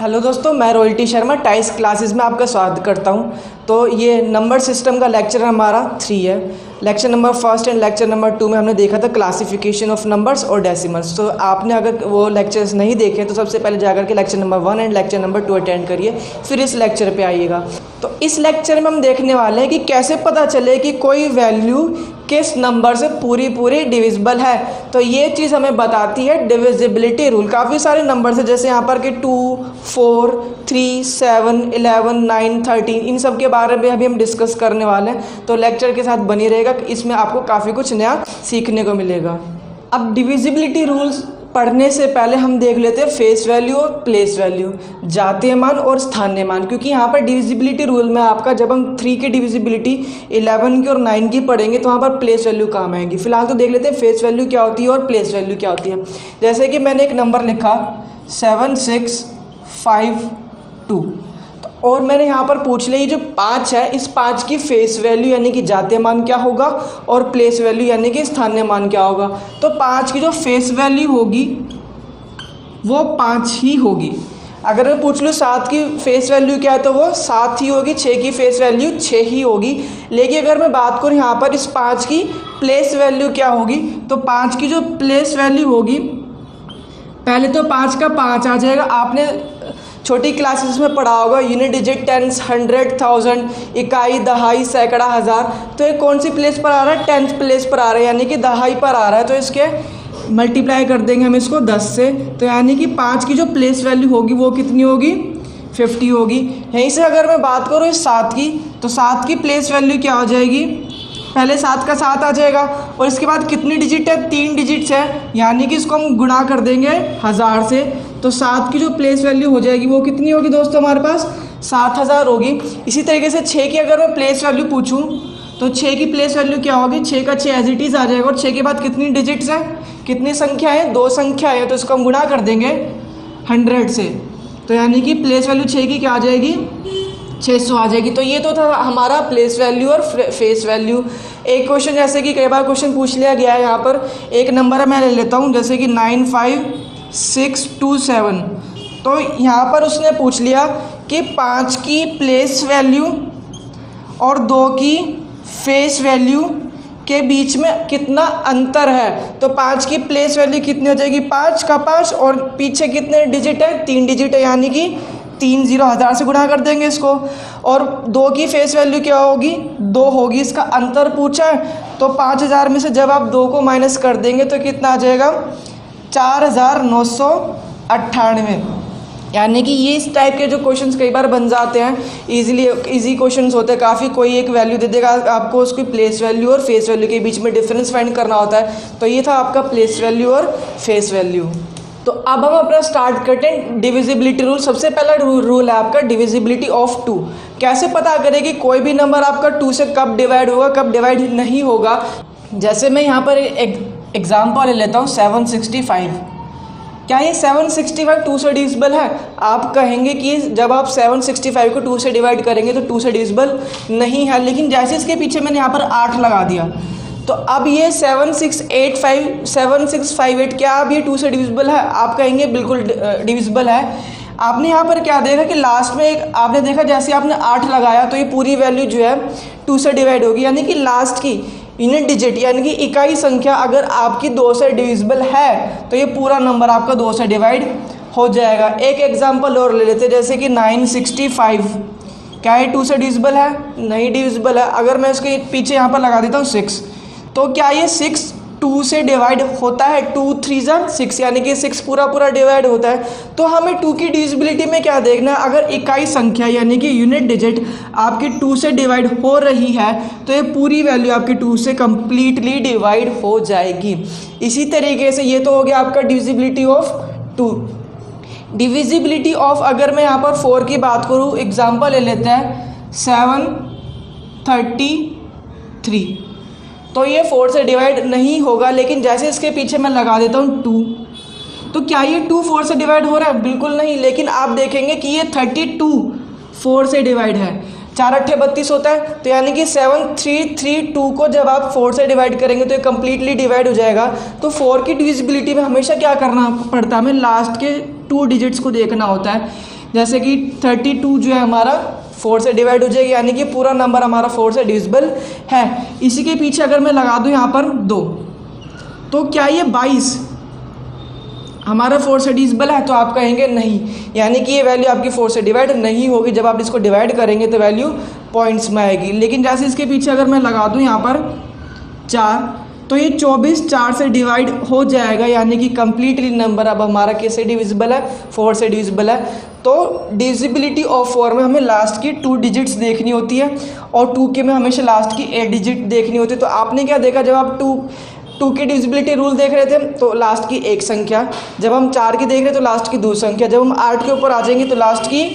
Hello दोस्तों, मैं रोहिल्टी शर्मा टाइस classes में आपका स्वागत करता हूं। तो ये नंबर सिस्टम का लेक्चर हमारा 3 है। Lecture number 1 and lecture number 2 में हमने देखा था क्लासिफिकेशन ऑफ नंबर्स और डेसिमल्स। तो आपने अगर वो लेक्चर्स नहीं देखे तो सबसे पहले जाकर के lecture number 1 and lecture number 2 attend करिए, फिर इस लेक्चर पे आइएगा। तो इस लेक्चर में हम देखने वाले हैं कि कैसे पता चले कि कोई वैल्यू किस नंबर से पूरी डिविजिबल है। तो ये चीज़ हमें बताती है डिविजिबिलिटी रूल। काफ़ी सारे नंबर्स हैं, जैसे यहाँ पर कि 2, 4, 3, 7, 11, 9, 13, इन सब के बारे में अभी हम डिस्कस करने वाले हैं। तो लेक्चर के साथ बनी रहेगा, इसमें आपको काफ़ी कुछ नया सीखने को मिलेगा। अब डिविजिबिलिटी रूल्स पढ़ने से पहले हम देख लेते हैं फेस वैल्यू और प्लेस वैल्यू, जातीय मान और स्थानीय मान। क्योंकि यहाँ पर डिविजिबिलिटी रूल में आपका जब हम 3 की डिविजिबिलिटी 11 की और 9 की पढ़ेंगे तो वहाँ पर प्लेस वैल्यू काम आएगी। फिलहाल तो देख लेते हैं फेस वैल्यू क्या होती है और प्लेस वैल्यू क्या होती है। जैसे कि मैंने एक नंबर लिखा 7652, और मैंने यहाँ पर पूछ लिया ये जो 5 है, इस 5 की फेस वैल्यू यानी कि जातीय मान क्या होगा और प्लेस वैल्यू यानी कि स्थानीय मान क्या होगा। तो 5 की जो फेस वैल्यू होगी वो 5 ही होगी। अगर मैं पूछ लूँ 7 की फेस वैल्यू क्या है तो वो 7 ही होगी। 6 की फेस वैल्यू 6 ही होगी। लेकिन अगर मैं बात करूँ यहाँ पर इस 5 की प्लेस वैल्यू क्या होगी, तो 5 की जो प्लेस वैल्यू होगी, पहले तो 5 का 5 आ जाएगा। आपने छोटी क्लासेस में पढ़ा होगा यूनिट डिजिट, टेंस, 100, 1000, इकाई, दहाई, सैकड़ा, हज़ार। तो ये कौन सी प्लेस पर आ रहा है? 10th प्लेस पर आ रहा है, यानी कि दहाई पर आ रहा है। तो इसके मल्टीप्लाई कर देंगे हम इसको 10 से, तो यानी कि 5 की जो प्लेस वैल्यू होगी वो कितनी होगी? 50 होगी। यहीं से अगर मैं बात करूँ इस 7 की, तो 7 की प्लेस वैल्यू क्या हो जाएगी? पहले 7 का 7 आ जाएगा और इसके बाद कितनी डिजिट है? 3 डिजिट्स है, यानी कि इसको हम गुणा कर देंगे 1000 से। तो 7 की जो प्लेस वैल्यू हो जाएगी वो कितनी होगी दोस्तों? हमारे पास 7000 होगी। इसी तरीके से 6 की अगर मैं प्लेस वैल्यू पूछूं तो 6 की प्लेस वैल्यू क्या होगी? 6 का 6 एज इट इज़ आ जाएगा। और 6 के बाद कितनी डिजिट्स हैं, कितनी संख्या है? 2 संख्या है, तो इसको हम गुणा कर देंगे 100 से। तो यानी कि प्लेस वैल्यू 6 की क्या आ जाएगी? 600 आ जाएगी। तो ये तो था हमारा प्लेस वैल्यू और फेस वैल्यू। एक क्वेश्चन जैसे कि कई बार क्वेश्चन पूछ लिया गया है, यहाँ पर एक नंबर मैं ले लेता हूँ, जैसे कि 95627। तो यहाँ पर उसने पूछ लिया कि 5 की प्लेस वैल्यू और 2 की फेस वैल्यू के बीच में कितना अंतर है। तो 5 की प्लेस वैल्यू कितनी हो जाएगी? 5 का 5, और पीछे कितने डिजिट है? 3 डिजिट है, यानी कि 3 0 1000 से गुणा कर देंगे इसको। और 2 की फेस वैल्यू क्या होगी? 2 होगी। इसका अंतर पूछा है, तो 5000 में से जब आप 2 को माइनस कर देंगे तो कितना आ जाएगा? 4998। यानी कि ये इस टाइप के जो क्वेश्चंस कई बार बन जाते हैं, इजी क्वेश्चंस होते हैं काफ़ी। कोई एक वैल्यू दे देगा आपको, उसकी प्लेस वैल्यू और फेस वैल्यू के बीच में डिफरेंस फाइंड करना होता है। तो ये था आपका प्लेस वैल्यू और फेस वैल्यू। तो अब हम अपना स्टार्ट करते हैं डिविजिबिलिटी रूल। सबसे पहला रूल है आपका डिविजिबिलिटी ऑफ 2। कैसे पता करें कि कोई भी नंबर आपका 2 से कब डिवाइड होगा, कब डिवाइड नहीं होगा। जैसे मैं यहाँ पर एग्जाम्पल ले लेता हूँ 765। क्या ये 765 2 से डिविजिबल है? आप कहेंगे कि जब आप 765 को 2 से डिवाइड करेंगे तो 2 से डिविजिबल नहीं है। लेकिन जैसे इसके पीछे मैंने यहाँ पर 8 लगा दिया, तो अब ये 7658 क्या अब ये 2 से डिविजिबल है? आप कहेंगे बिल्कुल डिविजिबल है। आपने यहाँ पर क्या देखा कि लास्ट में एक आपने देखा, जैसे आपने 8 लगाया तो ये पूरी वैल्यू जो है 2 से डिवाइड होगी, यानी कि लास्ट की यूनिट डिजिट यानी कि इकाई संख्या अगर आपकी 2 से डिविजिबल है तो ये पूरा नंबर आपका 2 से डिवाइड हो जाएगा। एक एग्जांपल और ले लेते हैं, जैसे कि 965। क्या ये 2 से डिविजिबल है? नहीं डिविजिबल है। अगर मैं इसके पीछे यहाँ पर लगा देता हूँ 6, तो क्या ये 6 2 से डिवाइड होता है? 2 3 6, यानी कि 6 पूरा डिवाइड होता है। तो हमें 2 की डिविजिबिलिटी में क्या देखना है? अगर इकाई संख्या यानी कि यूनिट डिजिट आपकी 2 से डिवाइड हो रही है तो ये पूरी वैल्यू आपकी 2 से कंप्लीटली डिवाइड हो जाएगी। इसी तरीके से ये तो हो गया आपका डिविजिबिलिटी ऑफ 2। डिविजिबिलिटी ऑफ, अगर मैं यहाँ पर 4 की बात करूँ, एग्जाम्पल ले लेते हैं 733। तो ये 4 से डिवाइड नहीं होगा, लेकिन जैसे इसके पीछे मैं लगा देता हूँ 2, तो क्या ये 2 4 से डिवाइड हो रहा है? बिल्कुल नहीं। लेकिन आप देखेंगे कि ये 32 4 से डिवाइड है। 4 8 32 होता है, तो यानी कि 7332 को जब आप 4 से डिवाइड करेंगे तो ये कम्प्लीटली डिवाइड हो जाएगा। तो 4 की डिविजिबिलिटी में हमेशा क्या करना पड़ता है? हमें लास्ट के 2 डिजिट्स को देखना होता है जैसे कि 32 जो है हमारा 4 से डिवाइड हो जाएगी, यानी कि पूरा नंबर हमारा 4 से डिविजिबल है। इसी के पीछे अगर मैं लगा दूं यहाँ पर 2, तो क्या ये 22 हमारा 4 से डिविजिबल है? तो आप कहेंगे नहीं, यानी कि ये वैल्यू आपकी 4 से डिवाइड नहीं होगी। जब आप इसको डिवाइड करेंगे तो वैल्यू पॉइंट्स में आएगी। लेकिन जैसे इसके पीछे अगर मैं लगा दूं यहाँ पर 4, तो ये 24 4 से डिवाइड हो जाएगा, यानी कि कंप्लीटली नंबर अब हमारा कैसे डिविजिबल है? 4 से डिविजिबल है। तो डिविजिबिलिटी ऑफ 4 में हमें लास्ट की 2 डिजिट्स देखनी होती है और 2 के में हमेशा लास्ट की 8 डिजिट देखनी होती है। तो आपने क्या देखा, जब आप 2 की डिविजिबिलिटी रूल देख रहे थे तो लास्ट की 1 संख्या, जब हम 4 की देख रहे थे तो लास्ट की 2 संख्या, जब हम 8 के ऊपर आ जाएंगे तो लास्ट की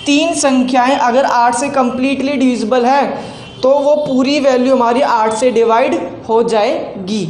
3 संख्याएं अगर 8 से कंप्लीटली डिविजिबल है तो वो पूरी वैल्यू हमारी 8 से डिवाइड हो जाएगी।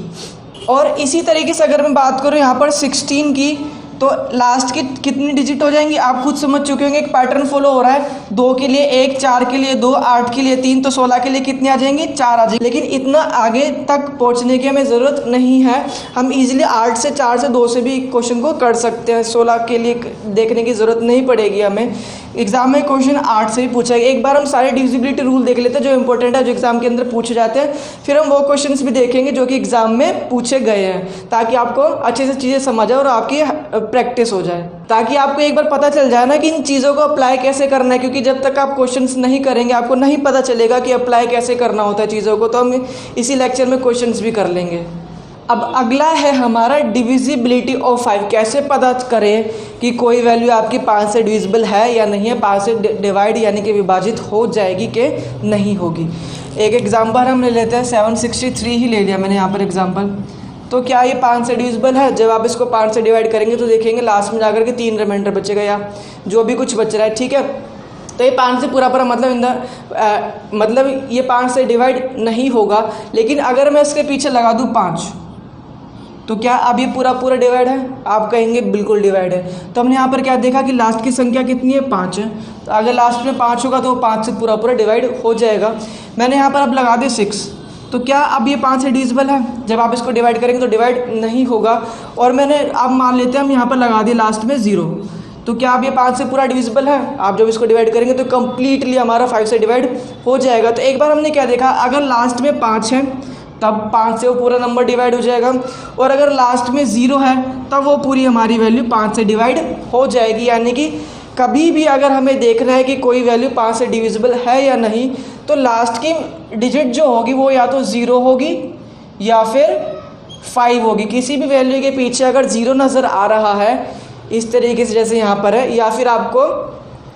और इसी तरीके से अगर मैं बात करूँ यहाँ पर 16 की, तो लास्ट की कितनी डिजिट हो जाएंगी आप खुद समझ चुके होंगे, एक पैटर्न फॉलो हो रहा है। 2 के लिए 1, 4 के लिए 2, 8 के लिए 3, तो 16 के लिए कितनी आ जाएंगी? 4 आ जाएंगी। लेकिन इतना आगे तक पहुंचने की हमें ज़रूरत नहीं है, हम इजीली 8 से 4 से 2 से भी क्वेश्चन को कर सकते हैं। 16 के लिए देखने की ज़रूरत नहीं पड़ेगी हमें। एग्जाम में क्वेश्चन 8 से भी पूछा गया। एक बार हम सारे डिविजिबिलिटी रूल देख लेते हैं जो इंपॉर्टेंट है, जो एग्जाम के अंदर पूछे जाते हैं, फिर हम वो क्वेश्चंस भी देखेंगे जो कि एग्जाम में पूछे गए हैं, ताकि आपको अच्छे से चीज़ें समझ आए और आपकी प्रैक्टिस हो जाए, ताकि आपको एक बार पता चल जाए ना कि इन चीज़ों को अप्लाई कैसे करना है। क्योंकि जब तक आप क्वेश्चंस नहीं करेंगे आपको नहीं पता चलेगा कि अप्लाई कैसे करना होता है चीज़ों को। तो हम इसी लेक्चर में क्वेश्चंस भी कर लेंगे। अब अगला है हमारा डिविजिबिलिटी ऑफ 5। कैसे पता करें कि कोई वैल्यू आपकी 5 से डिविजिबल है या नहीं है, 5 से डिवाइड यानी कि विभाजित हो जाएगी कि नहीं होगी। एक एग्जांपल हम ले लेते हैं, 763 ही ले लिया मैंने यहाँ पर एग्जांपल। तो क्या ये 5 से डिविजिबल है? जब आप इसको 5 से डिवाइड करेंगे तो देखेंगे लास्ट में जाकर के 3 रिमाइंडर बचेगा या जो भी कुछ बच रहा है, ठीक है। तो ये 5 से पूरा मतलब ये 5 से डिवाइड नहीं होगा। लेकिन अगर मैं इसके पीछे लगा दूँ 5, तो क्या अब ये पूरा डिवाइड है? आप कहेंगे बिल्कुल डिवाइड है। तो हमने यहाँ पर क्या देखा कि लास्ट की संख्या कितनी है? 5 है। तो अगर लास्ट में 5 होगा तो 5 से पूरा डिवाइड हो जाएगा। मैंने यहाँ पर अब लगा दिया 6, तो क्या अब ये 5 से डिविजिबल है? जब आप इसको डिवाइड करेंगे तो डिवाइड नहीं होगा। और मैंने अब मान लेते हैं हम यहाँ पर लगा दिया लास्ट में 0, तो क्या अब ये 5 से पूरा डिविजिबल है? आप जब इसको डिवाइड करेंगे तो कंप्लीटली हमारा 5 से डिवाइड हो जाएगा। तो एक बार हमने क्या देखा, अगर लास्ट में 5 है तब 5 से वो पूरा नंबर डिवाइड हो जाएगा, और अगर लास्ट में 0 है तब वो पूरी हमारी वैल्यू 5 से डिवाइड हो जाएगी। यानी कि कभी भी अगर हमें देखना है कि कोई वैल्यू 5 से डिविजिबल है या नहीं, तो लास्ट की डिजिट जो होगी वो या तो 0 होगी या फिर 5 होगी। किसी भी वैल्यू के पीछे अगर 0 नज़र आ रहा है इस तरीके से जैसे यहाँ पर है, या फिर आपको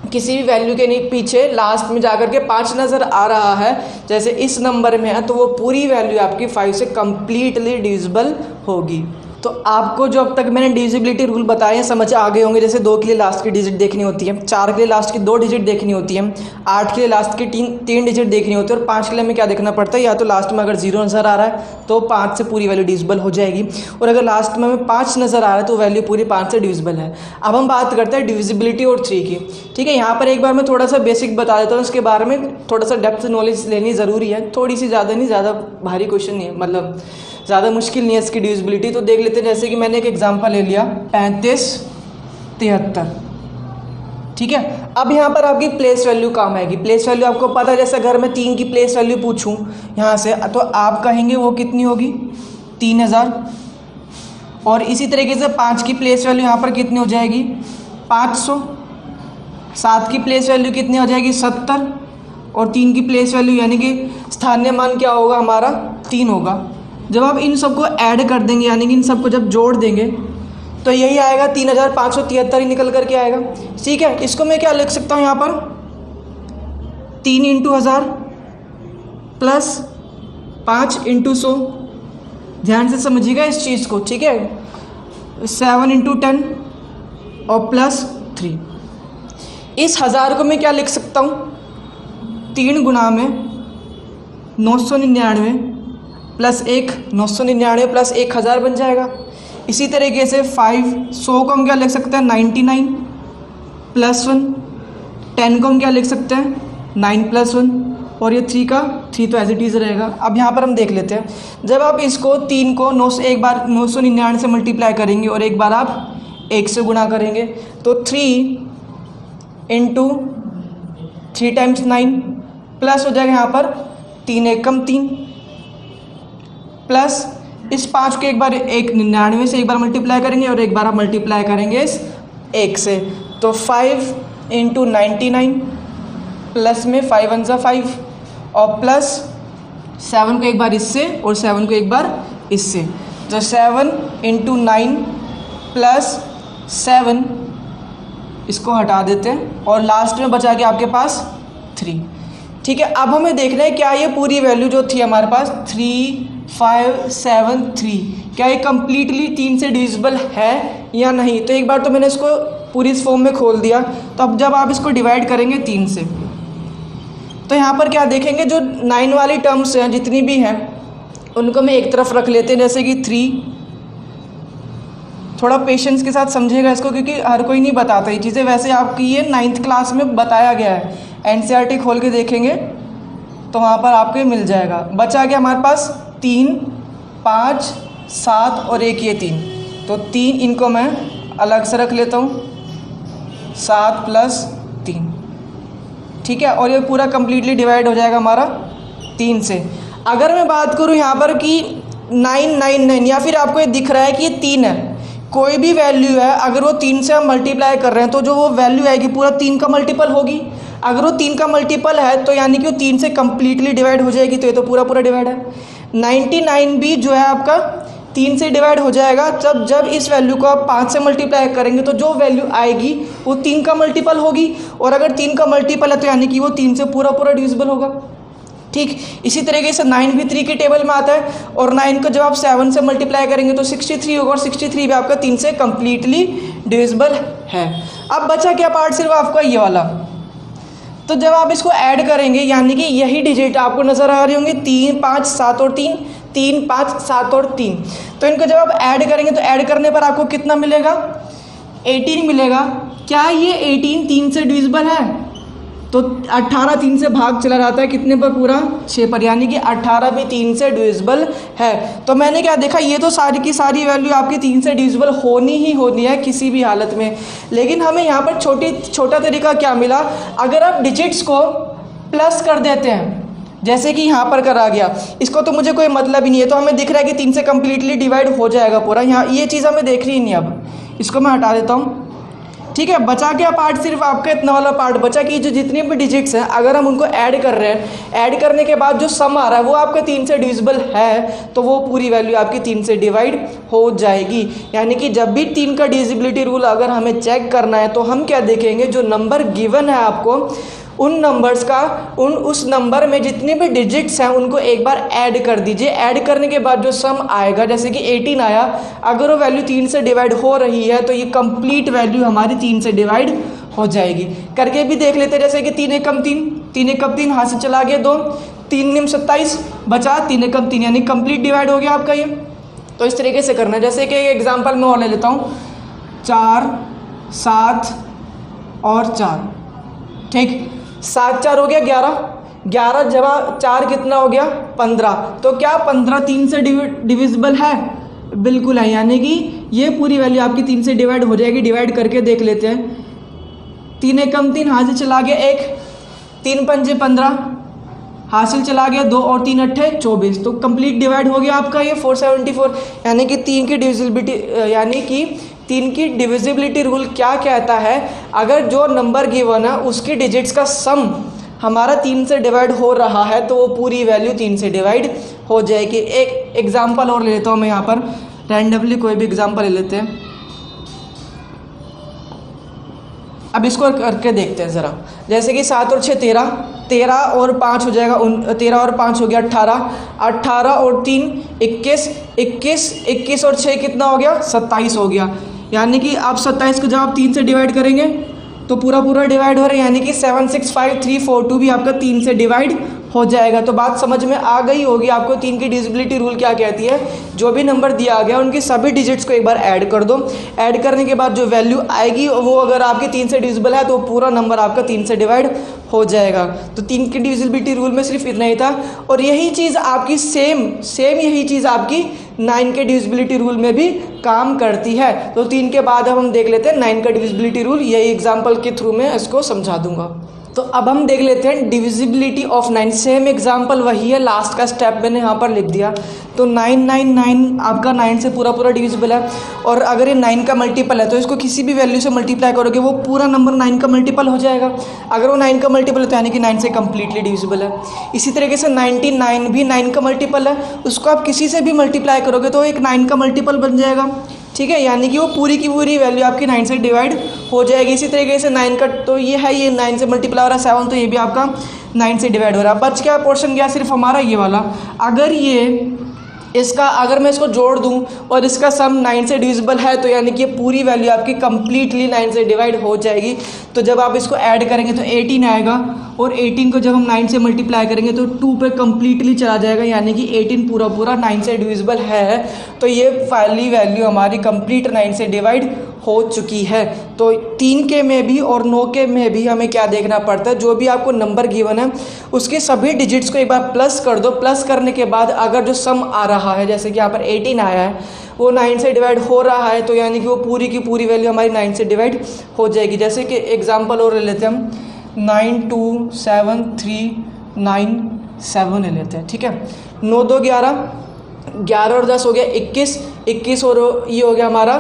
किसी भी वैल्यू के पीछे लास्ट में जाकर के 5 नज़र आ रहा है जैसे इस नंबर में है, तो वो पूरी वैल्यू आपकी 5 से कंप्लीटली डिविजिबल होगी। तो आपको जो अब तक मैंने डिविजिबिलिटी रूल बताए हैं समझ आ गए होंगे। जैसे 2 के लिए लास्ट की डिजिट देखनी होती है, 4 के लिए लास्ट की 2 डिजिट देखनी होती है, 8 के लिए लास्ट की 3 डिजिट देखनी होती है, और 5 के लिए हमें क्या देखना पड़ता है, या तो लास्ट में अगर 0 नज़र आ रहा है तो 5 से पूरी वैल्यू डिविजिबल हो जाएगी, और अगर लास्ट में हमें 5 नज़र आ रहा है तो वैल्यू पूरी 5 से डिविजिबल है। अब हम बात करते हैं डिविजिबिलिटी और 3 की, ठीक है। यहाँ पर एक बार मैं थोड़ा सा बेसिक बता देता हूँ, उसके बारे में थोड़ा सा डेप्थ नॉलेज लेनी ज़रूरी है, थोड़ी सी, ज़्यादा नहीं, ज़्यादा भारी क्वेश्चन नहीं है, मतलब ज़्यादा मुश्किल नहीं है इसकी डिविजिबिलिटी। तो देख लेते हैं, जैसे कि मैंने एक एग्जांपल ले लिया 35 73, ठीक है। अब यहाँ पर आपकी प्लेस वैल्यू काम आएगी। प्लेस वैल्यू आपको पता है, जैसे अगर मैं 3 की प्लेस वैल्यू पूछूं यहाँ से, तो आप कहेंगे वो कितनी होगी? 3000। और इसी तरीके से 5 की प्लेस वैल्यू यहाँ पर कितनी हो जाएगी? 500। 7 की प्लेस वैल्यू कितनी हो जाएगी? 70। और 3 की प्लेस वैल्यू यानी कि स्थानीय मान क्या होगा हमारा? 3 होगा। जब आप इन सबको ऐड कर देंगे, यानी कि इन सबको जब जोड़ देंगे तो यही आएगा 3573 ही निकल करके आएगा, ठीक है। इसको मैं क्या लिख सकता हूँ यहाँ पर? 3 × 1000 प्लस 5 × 100। ध्यान से समझिएगा इस चीज़ को, ठीक है। 7 × 10 और प्लस 3। इस 1000 को मैं क्या लिख सकता हूँ? 3 गुना में 999 प्लस 1 999 प्लस 1000 बन जाएगा। इसी तरीके से 500 को हम क्या लिख सकते हैं? 99 प्लस 1। 10 को हम क्या लिख सकते हैं? 9 प्लस 1। और ये 3 तो एज इट इज़ रहेगा। अब यहाँ पर हम देख लेते हैं, जब आप इसको 3 को एक बार 999 से मल्टीप्लाई करेंगे और एक बार आप 1 से गुणा करेंगे, तो 3 इंटू 3 टाइम्स 9 प्लस हो जाएगा यहाँ पर 3 एकम 3 प्लस इस 5 को एक बार 99 से एक बार मल्टीप्लाई करेंगे और एक बार आप मल्टीप्लाई करेंगे इस 1 से, तो 5 इंटू 99 प्लस में 5 1 5 और प्लस 7 को एक बार इससे और 7 को एक बार इससे, तो 7 इंटू 9 प्लस 7, इसको हटा देते हैं और लास्ट में बचा के आपके पास 3। ठीक है, अब हमें देखना है क्या ये पूरी वैल्यू जो थी हमारे पास 3 5 7 3, क्या ये कम्प्लीटली 3 से डिविजिबल है या नहीं। तो एक बार तो मैंने इसको पूरी इस फॉर्म में खोल दिया, तो अब जब आप इसको डिवाइड करेंगे 3 से, तो यहाँ पर क्या देखेंगे, जो 9 वाली टर्म्स हैं जितनी भी हैं उनको मैं एक तरफ रख लेते हैं, जैसे कि 3। थोड़ा पेशेंस के साथ समझिएगा इसको, क्योंकि हर कोई नहीं बताता ये चीज़ें। वैसे आपकी ये 9th क्लास में बताया गया है, NCERT खोल के देखेंगे तो वहाँ पर आपको मिल जाएगा। बचा गया हमारे पास 3 5 7 और एक ये 3, तो 3 इनको मैं अलग से रख लेता हूँ, 7 प्लस 3। ठीक है, और ये पूरा कम्प्लीटली डिवाइड हो जाएगा हमारा 3 से। अगर मैं बात करूँ यहाँ पर कि 999, या फिर आपको ये दिख रहा है कि ये 3 है, कोई भी वैल्यू है अगर वो 3 से हम मल्टीप्लाई कर रहे हैं तो जो वो वैल्यू आएगी पूरा 3 का मल्टीपल होगी। अगर वो 3 का मल्टीपल है तो यानी कि वो 3 से कम्प्लीटली डिवाइड हो जाएगी, तो ये तो पूरा पूरा डिवाइड है। 99 भी जो है आपका 3 से डिवाइड हो जाएगा। जब इस वैल्यू को आप 5 से मल्टीप्लाई करेंगे तो जो वैल्यू आएगी वो 3 का मल्टीपल होगी, और अगर 3 का मल्टीपल है तो यानी कि वो 3 से पूरा पूरा डिविजिबल होगा। ठीक, इसी तरीके से 9 भी 3 के टेबल में आता है, और 9 को जब आप 7 से मल्टीप्लाई करेंगे तो 63 होगा, और 63 भी आपका 3 से कम्प्लीटली डिविजिबल है। अब बचा क्या पार्ट सिर्फ आपका ये वाला, तो जब आप इसको ऐड करेंगे यानी कि यही डिजिट आपको नज़र आ रहे होंगे 3 5 7 और 3, 3 5 7 और 3, तो इनको जब आप ऐड करेंगे तो ऐड करने पर आपको कितना मिलेगा, 18 मिलेगा। क्या ये 18 3 से डिविजिबल है? तो 18 3 से भाग चला जाता है कितने पर, पूरा 6 पर, यानी कि 18 भी 3 से डिविजिबल है। तो मैंने क्या देखा, ये तो सारी की सारी वैल्यू आपकी 3 से डिविजिबल होनी ही होनी है किसी भी हालत में। लेकिन हमें यहाँ पर छोटा तरीका क्या मिला, अगर आप डिजिट्स को प्लस कर देते हैं जैसे कि यहाँ पर करा गया, इसको तो मुझे कोई मतलब ही नहीं है, तो हमें दिख रहा है कि 3 से कम्प्लीटली डिवाइड हो जाएगा पूरा। यहाँ ये चीज़ हमें देख रही ही नहीं, अब इसको मैं हटा देता हूँ। ठीक है, बचा क्या पार्ट, सिर्फ आपका इतना वाला पार्ट बचा कि जो जितने भी डिजिट्स हैं अगर हम उनको ऐड कर रहे हैं, ऐड करने के बाद जो सम आ रहा है वो आपका 3 से डिविजिबल है, तो वो पूरी वैल्यू आपकी 3 से डिवाइड हो जाएगी। यानी कि जब भी 3 का डिविजिबिलिटी रूल अगर हमें चेक करना है तो हम क्या देखेंगे, जो नंबर गिवन है आपको उन नंबर्स का उस नंबर में जितने भी डिजिट्स हैं उनको एक बार ऐड कर दीजिए। ऐड करने के बाद जो सम आएगा, जैसे कि 18 आया, अगर वो वैल्यू 3 से डिवाइड हो रही है तो ये कंप्लीट वैल्यू हमारी 3 से डिवाइड हो जाएगी। करके भी देख लेते हैं, जैसे कि 3 एकम 3, 3 एकम 3 हाथ से चला गया 2, 3 निम 27 बचा 3 एकम 3, यानी कंप्लीट डिवाइड हो गया आपका ये। तो इस तरीके से करना है। जैसे कि एग्जाम्पल मैं और ले लेता हूँ, 4 7 और 4, ठीक, 7 4 हो गया 11, 11 जमा 4 कितना हो गया 15। तो क्या 15 3 से डिविजिबल है? बिल्कुल है, यानी कि ये पूरी वैल्यू आपकी 3 से डिवाइड हो जाएगी। डिवाइड करके देख लेते हैं, 3 एकम 3 हाथ से चला गया 1, 3 पंजे 15 हासिल चला गया 2 और 3 अट्ठे 24, तो कंप्लीट डिवाइड हो गया आपका ये 474। यानी कि 3 की डिविजिबिलिटी, यानी कि 3 की डिविजिबिलिटी रूल क्या कहता है, अगर जो नंबर गिवन है उसकी डिजिट्स का सम हमारा 3 से डिवाइड हो रहा है तो वो पूरी वैल्यू 3 से डिवाइड हो जाएगी। एक एग्जांपल और ले लेता हूँ मैं, यहाँ पर रैंडमली कोई भी एग्जांपल ले लेते हैं। अब इसको करके देखते हैं ज़रा, जैसे कि 7 और 6 13, 13 और 5 हो जाएगा 13 और 5 हो गया 18, 18 और 3 21, 21 21 और 6 कितना हो गया 27 हो गया। यानी कि आप 27 को जब आप 3 से डिवाइड करेंगे तो पूरा पूरा डिवाइड हो रहा है, यानी कि 765 342 भी आपका 3 से डिवाइड हो जाएगा। तो बात समझ में आ गई होगी आपको 3 की डिविजिबिलिटी रूल क्या कहती है। जो भी नंबर दिया गया उनकी सभी डिजिट्स को एक बार ऐड कर दो, ऐड करने के बाद जो वैल्यू आएगी वो अगर आपके 3 से डिविजिबल है तो पूरा नंबर आपका 3 से डिवाइड हो जाएगा। तो 3 की डिविजिबिलिटी रूल में सिर्फ इतना ही था। और यही चीज़ आपकी सेम यही चीज़ आपकी 9 के डिविजिबिलिटी रूल में भी काम करती है। तो 3 के बाद अब हम देख लेते हैं 9 का डिविजिबिलिटी रूल, यही एग्जाम्पल के थ्रू मैं इसको समझा दूंगा। तो अब हम देख लेते हैं डिविजिबिलिटी ऑफ 9। सेम एग्जाम्पल वही है, लास्ट का स्टेप मैंने यहाँ पर लिख दिया। तो 999 आपका 9 से पूरा डिविजिबल है। और अगर ये 9 का मल्टीपल है तो इसको किसी भी वैल्यू से मल्टीप्लाई करोगे वो पूरा नंबर 9 का मल्टीपल हो जाएगा। अगर वो 9 का मल्टीपल है तो यानी कि 9 से कम्प्लीटली डिविजिबल है। इसी तरीके से 99 भी 9 का मल्टीपल है, उसको आप किसी से भी मल्टीप्लाई करोगे तो एक 9 का मल्टीपल बन जाएगा। ठीक है, यानी कि वो पूरी की पूरी वैल्यू आपकी 9 से डिवाइड हो जाएगी। इसी तरीके से 9 का तो ये है, ये 9 से मल्टीप्लाई हो रहा है 7, तो ये भी आपका 9 से डिवाइड हो रहा है। बच क्या पोर्शन गया सिर्फ हमारा ये वाला। अगर अगर मैं इसको जोड़ दूं और इसका सम 9 से डिविजिबल है तो यानी कि ये पूरी वैल्यू आपकी कंप्लीटली 9 से डिवाइड हो जाएगी। तो जब आप इसको ऐड करेंगे तो 18 आएगा, और 18 को जब हम 9 से मल्टीप्लाई करेंगे तो 2 पे कंप्लीटली चला जाएगा, यानी कि 18 पूरा 9 से डिविजिबल है। तो ये फाइनली वैल्यू हमारी कंप्लीट 9 से डिवाइड हो चुकी है। तो 3 के में भी और 9 के में भी हमें क्या देखना पड़ता है, जो भी आपको नंबर गिवन है उसके सभी डिजिट्स को एक बार प्लस कर दो। प्लस करने के बाद अगर जो सम आ रहा है, जैसे कि यहाँ पर 18 आया है, वो 9 से डिवाइड हो रहा है, तो यानी कि वो पूरी की पूरी वैल्यू हमारी 9 से डिवाइड हो जाएगी। जैसे कि एग्जाम्पल और ले लेते हैं हम 92739 ले लेते हैं। ठीक है, 9 2 11, 11 और 10 हो गया 21, 21 और ये हो गया हमारा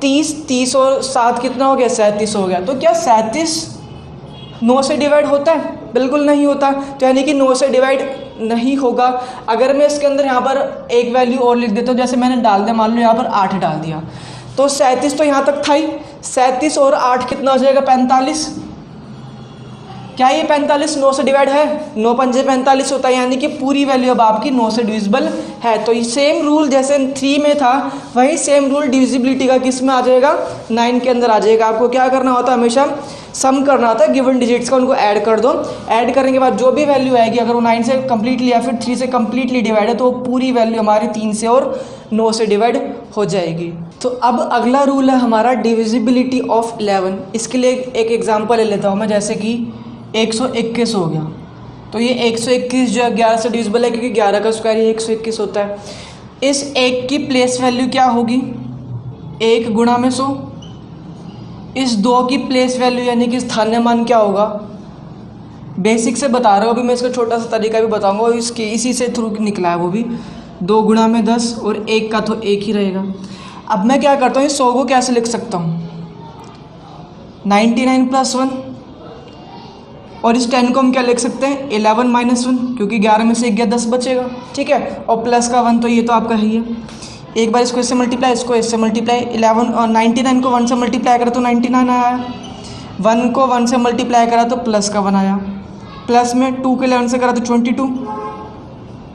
30, 30 और 7 कितना हो गया 37 हो गया। तो क्या 37 9 से डिवाइड होता है? बिल्कुल नहीं होता। तो यानी कि 9 से डिवाइड नहीं होगा। अगर मैं इसके अंदर यहाँ पर एक वैल्यू और लिख देता हूँ, जैसे मैंने डाल दिया, मान लो यहाँ पर 8 डाल दिया, तो 37 तो यहाँ तक था ही। 37 और 8 कितना हो जाएगा 45। क्या ये 45 9 से डिवाइड है? 9 पंजे 45 होता है, यानी कि पूरी वैल्यू अब आपकी 9 से डिविजिबल है। तो ये सेम रूल जैसे 3 में था, वही सेम रूल डिविजिबिलिटी का किस में आ जाएगा? 9 के अंदर आ जाएगा। आपको क्या करना होता है, हमेशा सम करना होता है गिवन डिजिट्स का, उनको ऐड कर दो। ऐड करने के बाद जो भी वैल्यू आएगी, अगर वो 9 से कम्प्लीटली या फिर 3 से कम्प्लीटली डिवाइड है, तो वो पूरी वैल्यू हमारी 3 से और 9 से डिवाइड हो जाएगी। तो अब अगला रूल है हमारा डिविजिबिलिटी ऑफ 11। इसके लिए एक एग्जाम्पल ले लेता हूँ मैं, जैसे कि 121 हो गया। तो ये 121 जो है 11 से डिविजिबल है, क्योंकि 11 का स्क्वायर ही 121 होता है। इस 1 की प्लेस वैल्यू क्या होगी? 1 गुणा में 100। इस 2 की प्लेस वैल्यू यानी कि स्थानीय मान क्या होगा? बेसिक से बता रहा हूँ, अभी मैं इसका छोटा सा तरीका भी बताऊंगा, और इसके इसी से थ्रू निकला है वो भी। 2 गुणा में 10 और 1 का तो 1 ही रहेगा। अब मैं क्या करता हूँ, इस 100 को कैसे लिख सकता हूँ? 99 + 1, और इस 10 को हम क्या लिख सकते हैं? 11 - 1, क्योंकि 11 में से 1 गया 10 बचेगा। ठीक है, और प्लस का 1 तो ये तो आपका ही है। एक बार इसको इससे मल्टीप्लाई, इसको इससे मल्टीप्लाई। 11 और 99 को 1 से मल्टीप्लाई करा तो 99 आया, 1 को 1 से मल्टीप्लाई करा तो प्लस का 1 आया, प्लस में 2 के 11 से करा तो 22,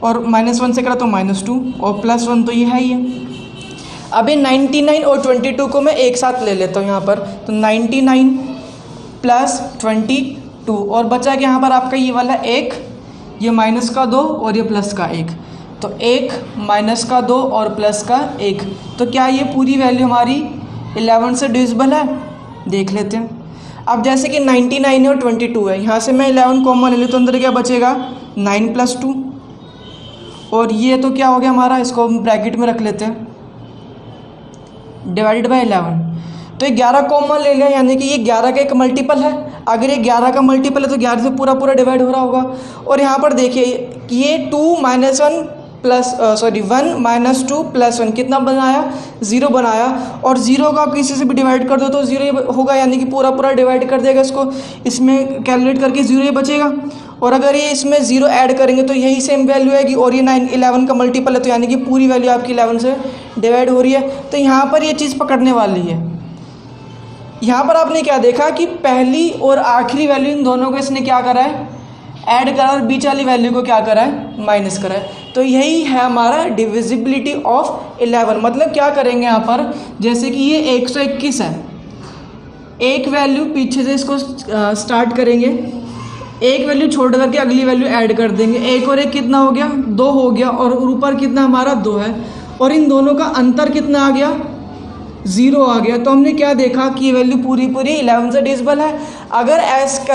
और -1 से करा तो -2, और +1 तो ये है ही है। अभी 99 और 22 को मैं एक साथ ले लेता हूँ यहाँ पर, तो 99 + 22, और बचा कि यहाँ पर आपका ये वाला 1, ये माइनस का 2 और ये प्लस का 1, तो 1 माइनस का 2 और प्लस का 1। तो क्या ये पूरी वैल्यू हमारी 11 से डिविजिबल है? देख लेते हैं। अब जैसे कि 99 है और 22 है, यहाँ से मैं 11 कॉमन ले लूँ तो अंदर क्या बचेगा? 9 + 2, और ये तो क्या हो गया हमारा, इसको हम ब्रैकेट में रख लेते हैं, डिवाइडेड बाय 11। तो ये 11 कॉमन ले लिया, यानी कि ये 11 का एक मल्टीपल है। अगर ये 11 का मल्टीपल है तो 11 से पूरा डिवाइड हो रहा होगा। और यहाँ पर देखिए ये 1 - 2 + 1 कितना बनाया? 0 बनाया, और 0 का आप किसी से भी डिवाइड कर दो तो 0 होगा, यानी कि पूरा डिवाइड कर देगा इसको। इसमें कैलकुलेट करके 0 ही बचेगा। और अगर ये इसमें 0 ऐड करेंगे तो यही सेम वैल्यू आएगी, और ये 11 का मल्टीपल है, तो यानी कि पूरी वैल्यू आपकी 11 से डिवाइड हो रही है। तो यहाँ पर ये चीज़ पकड़ने वाली है। यहाँ पर आपने क्या देखा कि पहली और आखिरी वैल्यू इन दोनों को इसने क्या करा है? ऐड करा, और बीच वाली वैल्यू को क्या करा है? माइनस करा है। तो यही है हमारा डिविजिबिलिटी ऑफ 11। मतलब क्या करेंगे यहाँ पर, जैसे कि ये 121 है, एक वैल्यू पीछे से इसको स्टार्ट करेंगे, एक वैल्यू छोड़ करके अगली वैल्यू ऐड कर देंगे, एक और एक कितना हो गया, 2 हो गया, और ऊपर कितना हमारा 2 है, और इन दोनों का अंतर कितना आ गया, 0 आ गया। तो हमने क्या देखा कि ये वैल्यू पूरी 11 से डिविजिबल है। अगर ऐसे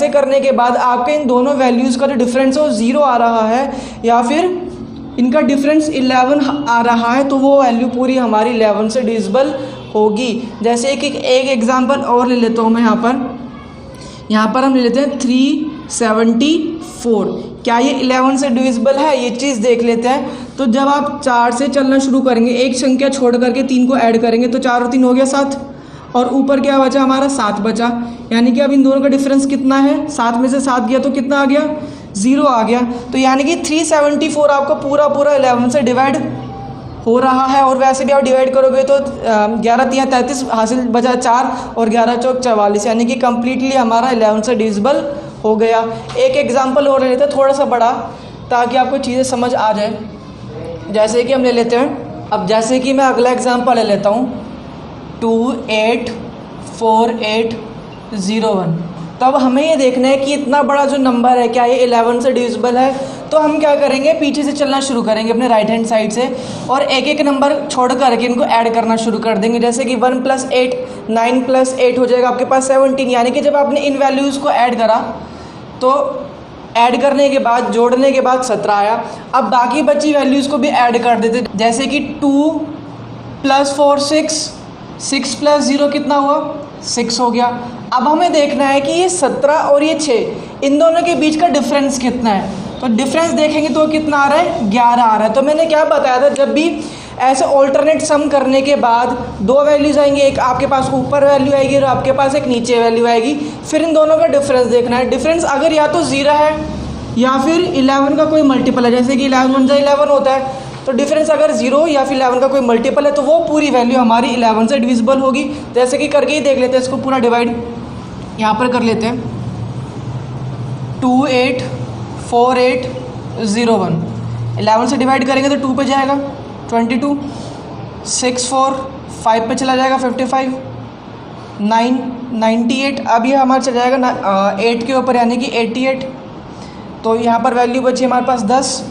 करने के बाद आपके इन दोनों वैल्यूज़ का जो डिफरेंस है वो 0 आ रहा है, या फिर इनका डिफरेंस 11 आ रहा है, तो वो वैल्यू पूरी हमारी 11 से डिविजिबल होगी। जैसे एक एग्जांपल और ले लेता हूँ मैं यहाँ पर हम ले लेते हैं 374। क्या ये 11 से डिविजिबल है, ये चीज़ देख लेते हैं। तो जब आप 4 से चलना शुरू करेंगे, एक संख्या छोड़ करके 3 को ऐड करेंगे, तो 4 और 3 हो गया 7, और ऊपर क्या बचा हमारा 7 बचा। यानी कि अब इन दोनों का डिफरेंस कितना है, 7 में से 7 गया तो कितना आ गया, 0 आ गया। तो यानी कि 374 आपको पूरा 11 से डिवाइड हो रहा है। और वैसे भी आप डिवाइड करोगे तो 11 3 33 हासिल बचा 4, और 11 चौक 44, यानी कि कम्प्लीटली हमारा 11 से डिविजिबल हो गया। एक एग्जांपल और ले लेते हैं थोड़ा सा बड़ा, ताकि आपको चीज़ें समझ आ जाए। जैसे कि हम ले लेते हैं, अब जैसे कि मैं अगला एग्जांपल ले लेता हूँ 284801। तो अब हमें ये देखना है कि इतना बड़ा जो नंबर है क्या ये 11 से डिविजिबल है। तो हम क्या करेंगे, पीछे से चलना शुरू करेंगे अपने राइट हैंड साइड से, और एक एक नंबर छोड़ करके इनको ऐड करना शुरू कर देंगे। जैसे कि 1 + 8 9 + 8 हो जाएगा आपके पास 17। यानी कि जब आपने इन वैल्यूज़ को ऐड करा तो ऐड करने के बाद, जोड़ने के बाद 17 आया। अब बाकी बची वैल्यूज़ को भी ऐड कर देते, जैसे कि 2 + 4 6, 6 + 0 कितना हुआ, 6 हो गया। अब हमें देखना है कि ये 17 और ये 6, इन दोनों के बीच का डिफरेंस कितना है। तो डिफरेंस देखेंगे तो कितना आ रहा है, 11 आ रहा है। तो मैंने क्या बताया था, जब भी ऐसे ऑल्टरनेट सम करने के बाद 2 वैल्यूज़ आएंगी, एक आपके पास ऊपर वैल्यू आएगी और आपके पास एक नीचे वैल्यू आएगी, फिर इन दोनों का डिफरेंस देखना है। डिफरेंस अगर या तो 0 है या फिर 11 का कोई मल्टीपल है, जैसे कि 11 × 11 होता है, तो डिफरेंस अगर 0 या फिर 11 का कोई मल्टीपल है तो वो पूरी वैल्यू हमारी 11 से डिविजिबल होगी। जैसे कि करके ही देख लेते हैं, इसको पूरा डिवाइड यहाँ पर कर लेते हैं। 284801, 11 से डिवाइड करेंगे तो 2 पे जाएगा 22, 6 4 5 पे चला जाएगा 55, 9 98। अब ये हमारा चला जाएगा 8 के ऊपर, यानी कि 88। तो यहाँ पर वैल्यू बची हमारे पास 10,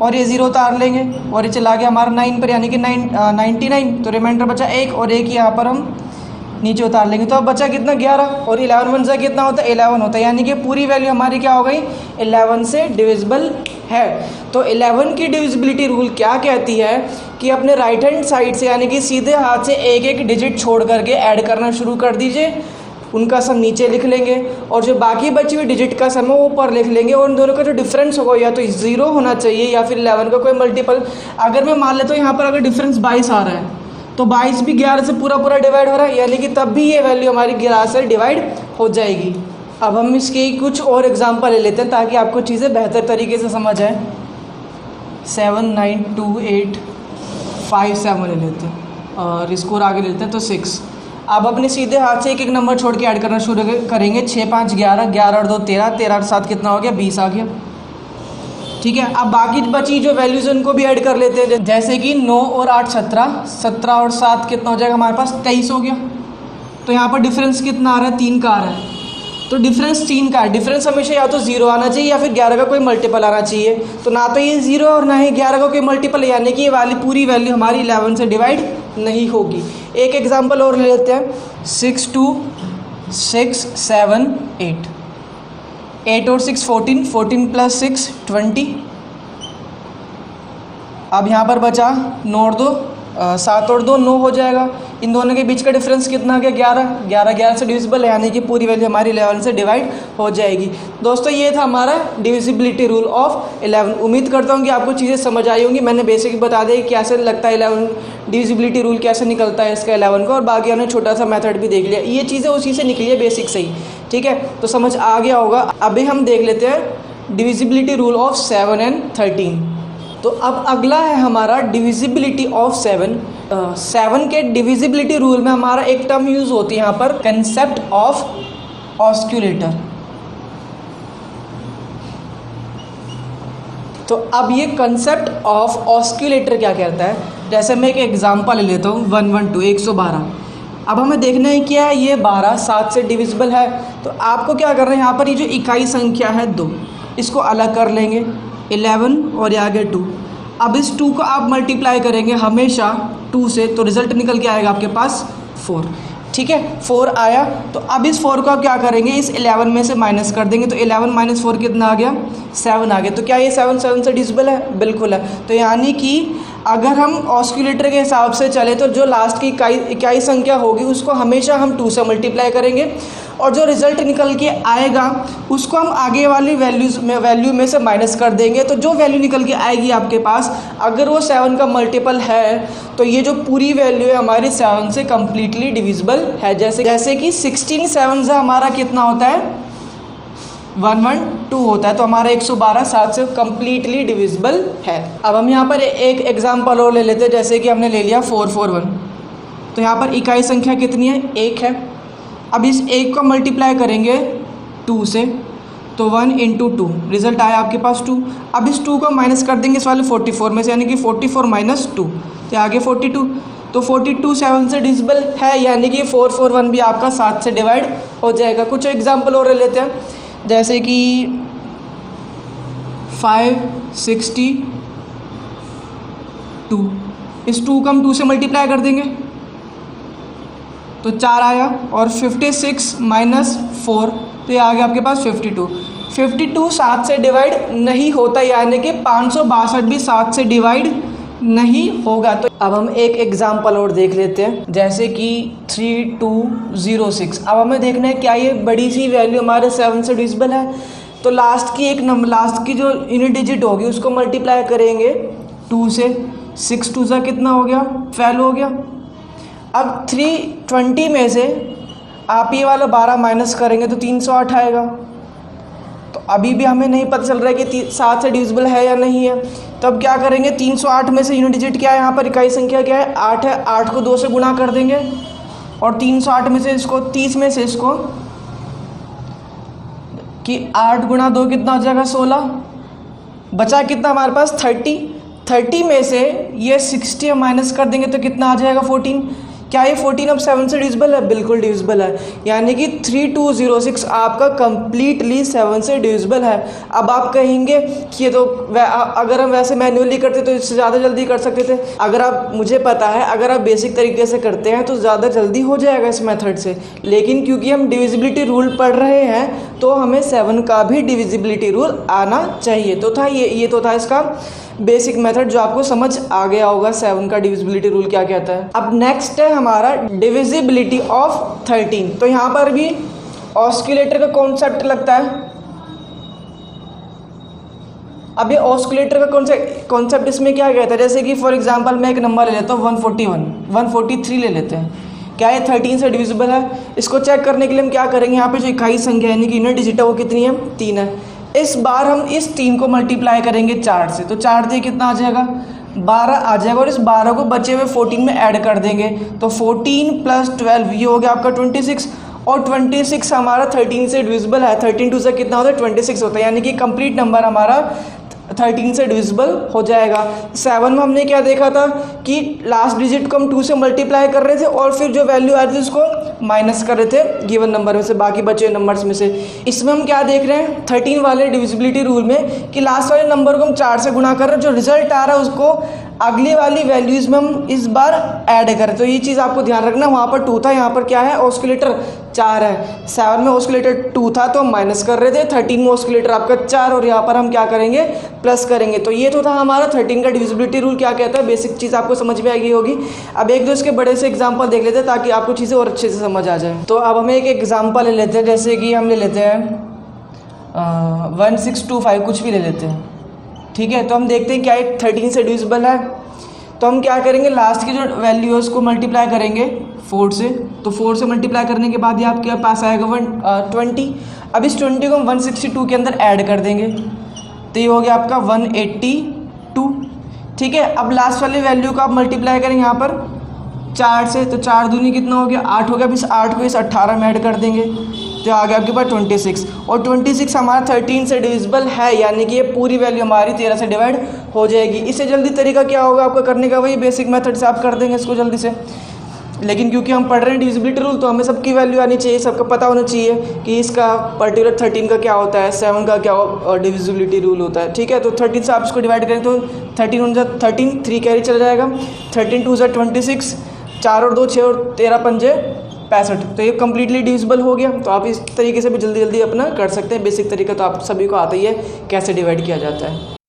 और ये 0 उतार लेंगे, और ये चला गया हमारा 9 पर, यानी कि 99। तो रिमाइंडर बचा 1, और 1 यहाँ पर हम नीचे उतार लेंगे। तो अब बचा कितना, 11, और 11 × 1 कितना होता है, 11 होता है। यानी कि पूरी वैल्यू हमारी क्या हो गई, 11 से डिविजिबल है। तो 11 की डिविजिबिलिटी रूल क्या कहती है कि अपने राइट हैंड साइड से, यानी कि सीधे हाथ से एक एक डिजिट छोड़ करके ऐड करना शुरू कर दीजिए, उनका सम नीचे लिख लेंगे, और जो बाकी बची हुई डिजिट का सम है वो ऊपर लिख लेंगे, और उन दोनों का जो डिफरेंस होगा या तो 0 होना चाहिए या फिर 11 का कोई मल्टीपल। अगर मैं मान लेता हूँ यहाँ पर अगर डिफरेंस 22 आ रहा है, तो 22 भी 11 से पूरा डिवाइड हो रहा है, यानी कि तब भी ये वैल्यू हमारी 11 से डिवाइड हो जाएगी। अब हम इसके कुछ और एग्जांपल ले लेते हैं ताकि आपको चीज़ें बेहतर तरीके से समझ आए। 79285 ले लेते हैं, और इसको आगे ले लेते हैं तो 6। अब अपने सीधे हाथ से एक एक नंबर छोड़ के ऐड करना शुरू करेंगे। 6 5 11, 11 और 2 13, 13 और 7 कितना हो गया, 20 आ गया। ठीक है, अब बाकी बची जो वैल्यूज़ उनको भी ऐड कर लेते हैं, जैसे कि 9 और 8 17, 17 और 7 कितना हो जाएगा हमारे पास, 23 हो गया। तो यहाँ पर डिफरेंस कितना आ रहा है, 3 का आ रहा है। तो डिफरेंस 3 का है। डिफरेंस हमेशा या तो 0 आना चाहिए या फिर 11 का कोई मल्टीपल आना चाहिए। तो ना तो ये 0 और ना ही 11 का कोई मल्टीपल, यानी कि ये वाली पूरी वैल्यू हमारी 11 से डिवाइड नहीं होगी। एक एग्जांपल और ले लेते हैं, 62678, 8 और 6 14, 14 + 6 20। अब यहाँ पर बचा 9 और 2 7 और 2 9 हो जाएगा। इन दोनों के बीच का डिफरेंस कितना आ गया, 11, 11 11 से डिविजिबल है, यानी कि पूरी वैल्यू हमारी 11 से डिवाइड हो जाएगी। दोस्तों ये था हमारा डिविजिबिलिटी रूल ऑफ 11। उम्मीद करता हूँ कि आपको चीज़ें समझ आई होंगी। मैंने बेसिक बता दी कैसे लगता है 11 डिविजिबिलिटी रूल कैसे निकलता है इसका 11 का, और बाकी हमने छोटा सा मेथड भी देख लिया। ये चीज़ें उसी से निकली है बेसिक से ही, ठीक है, तो समझ आ गया होगा। अभी हम देख लेते हैं डिविजिबिलिटी रूल ऑफ 7 और 13। तो अब अगला है हमारा डिविजिबिलिटी ऑफ 7। 7 के डिविजिबिलिटी रूल में हमारा एक टर्म यूज होती है यहाँ पर, कंसेप्ट ऑफ ऑस्क्यूलेटर। तो अब ये कंसेप्ट ऑफ ऑस्क्यूलेटर क्या कहता है, जैसे मैं एक एग्जांपल ले लेता हूँ 112 112। अब हमें देखना है क्या है, ये 12 7 से डिविजिबल है। तो आपको क्या करना है, यहाँ पर ये जो इकाई संख्या है 2, इसको अलग कर लेंगे, 11 और ये आगे 2। अब इस 2 को आप मल्टीप्लाई करेंगे हमेशा 2 से, तो रिजल्ट निकल के आएगा आपके पास 4। ठीक है, 4 आया। तो अब इस 4 को आप क्या करेंगे, इस 11 में से माइनस कर देंगे। तो 11 माइनस 4 कितना आ गया, 7 आ गया। तो क्या ये 7 7 से डिविजिबल है, बिल्कुल है। तो यानी कि अगर हम ऑस्किलेटर के हिसाब से चले तो जो लास्ट की इकाई संख्या होगी उसको हमेशा हम 2 से मल्टीप्लाई करेंगे, और जो रिजल्ट निकल के आएगा उसको हम आगे वाली वैल्यू में से माइनस कर देंगे। तो जो वैल्यू निकल के आएगी आपके पास, अगर वो 7 का मल्टीपल है तो ये जो पूरी वैल्यू है हमारी 7 से कम्प्लीटली डिविजिबल है। जैसे कि 16 7 से हमारा कितना होता है, 112 होता है। तो हमारा 112 7 से कम्प्लीटली डिविजिबल है। अब हम यहाँ पर एक एग्जाम्पल और ले लेते हैं, जैसे कि हमने ले लिया 441। तो यहाँ पर इकाई संख्या कितनी है, 1 है। अब इस 1 को मल्टीप्लाई करेंगे 2 से, तो 1 × 2, रिजल्ट आया आपके पास 2। अब इस 2 को माइनस कर देंगे इस वाले 44 में से, यानी कि 44 माइनस 2, तो आगे 42। तो 42 7 से डिविजिबल है, यानी कि 441 भी आपका 7 से डिवाइड हो जाएगा। कुछ एग्जाम्पल और ले लेते हैं, जैसे कि 562, इस 2 को हम 2 से मल्टीप्लाई कर देंगे तो 4 आया, और 56 माइनस 4, तो ये आ गया आपके पास 52। 52 7 से डिवाइड नहीं होता, यानी कि 562 भी 7 से डिवाइड नहीं होगा। तो अब हम एक एग्जाम्पल और देख लेते हैं, जैसे कि 3206। अब हमें देखना है क्या ये बड़ी सी वैल्यू हमारे 7 से डिविजिबल है। तो लास्ट की जो यूनिट डिजिट होगी उसको मल्टीप्लाई करेंगे 2 से। 6 2 सा कितना हो गया, 12 हो गया। अब 320 में से आप ये वाला 12 माइनस करेंगे तो 308 आएगा। तो अभी भी हमें नहीं पता चल रहा है कि 7 से डिविजिबल है या नहीं है। तो अब क्या करेंगे, 308 में से यूनिट डिजिट क्या है, यहाँ पर इकाई संख्या क्या है, 8 है। 8 को 2 से गुणा कर देंगे, और 308 में से इसको 30 में से इसको कि 8 गुणा 2 कितना हो जाएगा, 16। बचा कितना हमारे पास, 30 में से ये 60 माइनस कर देंगे तो कितना आ जाएगा, 14। क्या ये 14 अब 7 से डिविजिबल है, बिल्कुल डिविजिबल है। यानी कि 3206 आपका कंप्लीटली 7 से डिविजिबल है। अब आप कहेंगे कि ये तो अगर हम वैसे मैन्युअली करते तो इससे ज़्यादा जल्दी कर सकते थे। अगर आप, मुझे पता है, अगर आप बेसिक तरीके से करते हैं तो ज़्यादा जल्दी हो जाएगा इस मेथड से, लेकिन क्योंकि हम डिविजिबिलिटी रूल पढ़ रहे हैं तो हमें 7 का भी डिविजिबिलिटी रूल आना चाहिए। तो था ये तो था इसका बेसिक मेथड, जो आपको समझ आ गया होगा 7 का डिविजिबिलिटी रूल क्या कहता है। अब नेक्स्ट है हमारा डिविजिबिलिटी ऑफ 13। तो यहाँ पर भी ऑस्किलेटर का कॉन्सेप्ट लगता है। अब ये ऑस्किलेटर का कॉन्सेप्ट इसमें क्या कहता है, जैसे कि फॉर एग्जांपल मैं एक नंबर ले लेता हूँ 141, 143 ले लेते हैं। क्या ये 13 से डिविजिबल है? इसको चेक करने के लिए हम क्या करेंगे, यहाँ पे जो इकाई संख्या यानी कि यूनिट डिजिट है वो कितनी है, 3 है। इस बार हम इस 3 को मल्टीप्लाई करेंगे 4 से, तो 4 से कितना आ जाएगा, 12 आ जाएगा। और इस 12 को बचे हुए 14 में ऐड कर देंगे, तो 14 + 12 ये हो गया आपका 26। और 26 हमारा 13 से डिविजिबल है। 13 2 से कितना होता है, 26 होता है, यानी कि कंप्लीट नंबर हमारा 13 से डिविजिबल हो जाएगा। 7 में हमने क्या देखा था कि लास्ट डिजिट को हम 2 से मल्टीप्लाई कर रहे थे, और फिर जो वैल्यू आ रही थी उसको माइनस कर रहे थे गिवन नंबर में से, बाकी बचे नंबर्स में से। इसमें हम क्या देख रहे हैं, 13 वाले डिविजिबिलिटी रूल में, कि लास्ट वाले नंबर को हम 4 से गुणा कर रहे हैं, जो रिजल्ट आ रहा है उसको अगली वाली वैल्यूज़ में हम इस बार ऐड करें। तो ये चीज़ आपको ध्यान रखना, वहाँ पर 2 था, यहाँ पर क्या है, ऑस्किलेटर 4 है। 7 में ऑस्किलेटर 2 था तो हम माइनस कर रहे थे, 13 में ऑस्किलेटर आपका 4, और यहाँ पर हम क्या करेंगे, प्लस करेंगे। तो ये तो था हमारा 13 का डिविजिबिलिटी रूल क्या कहता है, बेसिक चीज़ आपको समझ में आ गई होगी। अब एक दो इसके बड़े से एग्जाम्पल देख लेते हैं ताकि आपको चीज़ें और अच्छे से समझ आ जाए। तो अब हम एक एग्जाम्पल ले लेते हैं, जैसे कि हम ले लेते हैं 1625, कुछ भी ले लेते हैं, ठीक है। तो हम देखते हैं क्या एक 13 से डिविजिबल है। तो हम क्या करेंगे, लास्ट की जो वैल्यू है उसको मल्टीप्लाई करेंगे 4 से, तो 4 से मल्टीप्लाई करने के बाद ये आपके पास आएगा 120। अब इस 20 को हम 162 के अंदर ऐड कर देंगे, तो ये हो गया आपका 182, ठीक है। अब लास्ट वाली वैल्यू को आप मल्टीप्लाई करेंगे यहाँ पर 4 से, तो 4 दूनी कितना हो गया, 8 हो गया। अब इस 8 को इस 18 में ऐड कर देंगे, तो आ गया आपके पास 26। और 26 हमारा 13 से डिविजिबल है, यानी कि ये पूरी वैल्यू हमारी 13 से डिवाइड हो जाएगी। इससे जल्दी तरीका क्या होगा आपका करने का, वही बेसिक मेथड से आप कर देंगे इसको जल्दी से। लेकिन क्योंकि हम पढ़ रहे हैं डिविजिबिलिटी रूल तो हमें सबकी वैल्यू आनी चाहिए, सबका पता होना चाहिए कि इसका पर्टिकुलर 13 का क्या होता है, 7 का क्या डिविजिबिलिटी रूल होता है। ठीक है, तो 13 से आप इसको डिवाइड करें तो 13 1 जा 13, 3 कैरी चला जाएगा, 13 2 जा 26, 4 और 2 6 और 13 पंजे 65। तो ये कम्प्लीटली डिविजिबल हो गया। तो आप इस तरीके से भी जल्दी जल्दी अपना कर सकते हैं। बेसिक तरीका तो आप सभी को आता ही है कैसे डिवाइड किया जाता है।